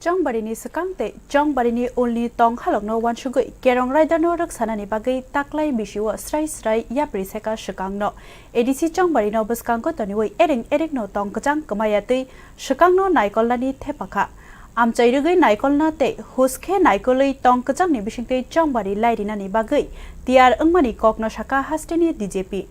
Chongbarini swkang te Chongbarini only tong halokno wansugui kerong rider no raksanani bagai taklai bisiwa srai yapri seka swkang no edisi Chongbarino buskang ko toniwai ereng no tongkwchang kamayati swkang no naikolani thepakha amchairugui naikolna te huske naikolai tongkwchang ni bisingte Chongbari lairinani bagai tiyar angmani kokno sakha hasteni DGP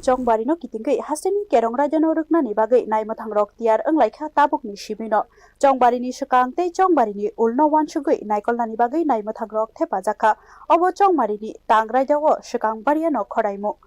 Chongbarino kitingkai hasteni kerong rajano ruknani bagai naima thangrok tiyar anglaikha tabukni shibino Chongbarini swkang te Chongbarini ulno wansugui naikolnani bagai naima thangrok thepajaka obo Chongbarini tangraijao swkang bariano khoraimo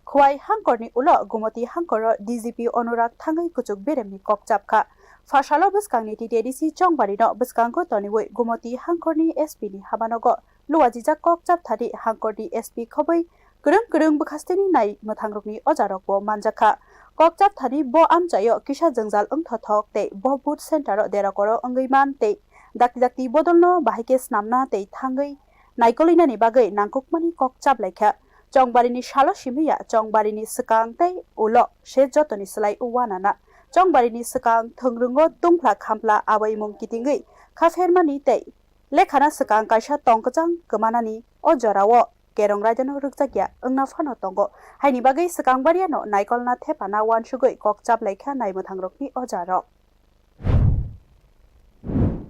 khwai Hangkhoroni ulo gumoti Hangkhoro DGP onurak thangai kuchuk beremni kokchapkha Fasalo buskangni TTDC Chongbarino buskango toniwai gumoti Hangkhoroni SP ni habanogo luwajijak kokchap thari Hangkhorni SP khobai kurung bukhasteni nai mathangrokni ojarokbo manjakha kokchap thani bo amchayo kisa jangjal ongthothok te bo boot center derakoro ongaiman te dakti bodolno bahike snamna te thangai naikolinani bagai nangkukmani kokchap laikha Chongbarini shalo shimiya Chongbarini swkang te ulo she jotoni slai uwanana Chongbarini swkang thongrungo tungphla khampla abaimung kitingai khafermani te lekhana swkang kaisa tongkwchang kmanani ojarawo kerong rajano rukjakya ongna phano tongo haini bagai swkang bariano naikolna thepana wansugui kokchap laikha naima thangrokni ojaro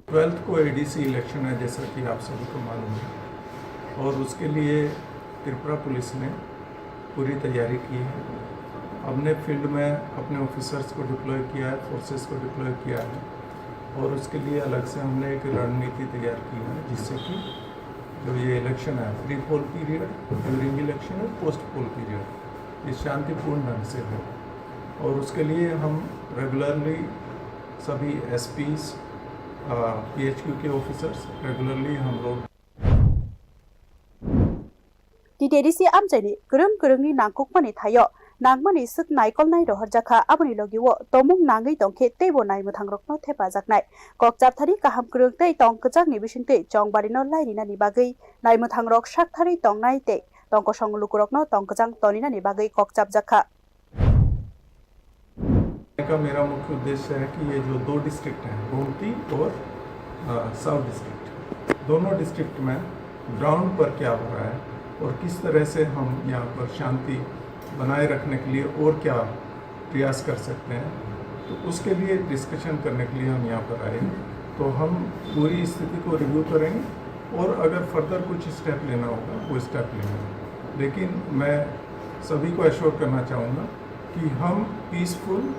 12th को ADC election है जैसा कि आप सभी को मालूम है और उसके लिए त्रिपुरा पुलिस ने पूरी तैयारी की है। हमने फील्ड में अपने ऑफिसर्स को डिप्लॉय किया है, फोर्सेस को डिप्लॉय किया है और उसके लिए अलग से हमने एक रणनीति तैयार की है जिससे कि जो ये इलेक्शन है pre poll period, during election और पोस्ट पोल पीरियड ये शांतिपूर्ण ढंग से हो और उसके लिए हम रेगुलरली सभी एसपीज PHQ के ऑफिसर्स रेगुलरली हम लोग TTDC amchaini kurungni nangkukmani thayo nangmani suk naikolnai rohorjakha aboni logiwo tomung nangai tongkhe teibo naima thangrokno thepajaknai kokchap thari kaham kurung tei tongkwchang ni bisingte Chongbarino lairinani bagai naima thangrok sakthari tongnai te tongkwchang lukurokno tongkwchang tonina ni bagai kokchap jakha का मेरा मुख्य उद्देश्य है कि ये जो दो district हैं गोमती और साउथ डिस्ट्रिक्ट दोनों डिस्ट्रिक्ट में ग्राउंड पर क्या हो रहा है और किस तरह से हम यहाँ पर शांति बनाए रखने के लिए और क्या प्रयास कर सकते हैं तो उसके लिए डिस्कशन करने के लिए हम यहाँ पर आए तो हम पूरी स्थिति को रिव्यू करेंगे और अगर फर्दर कुछ स्टेप लेना होगा वो स्टेप लेंगे लेकिन मैं सभी को एश्योर करना चाहूँगा कि हम peaceful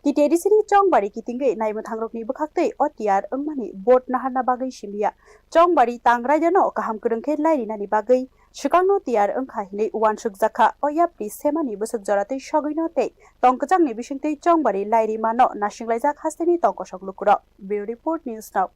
TTDC ni Chongbari kitinggai naima thangrokni bukhakte o tiyar angmani bot naharna bagai shimiya Chongbari tangraijano kaham kurungkhe lairinani bagai swkangno tiyar angkha hinai wansuk jakha o yapri semani busuk jorate sogoino te tongkwchang ni bisingte Chongbari lairi mano nasinglajak hasteni tongkosok lukuro Bureau Report News Now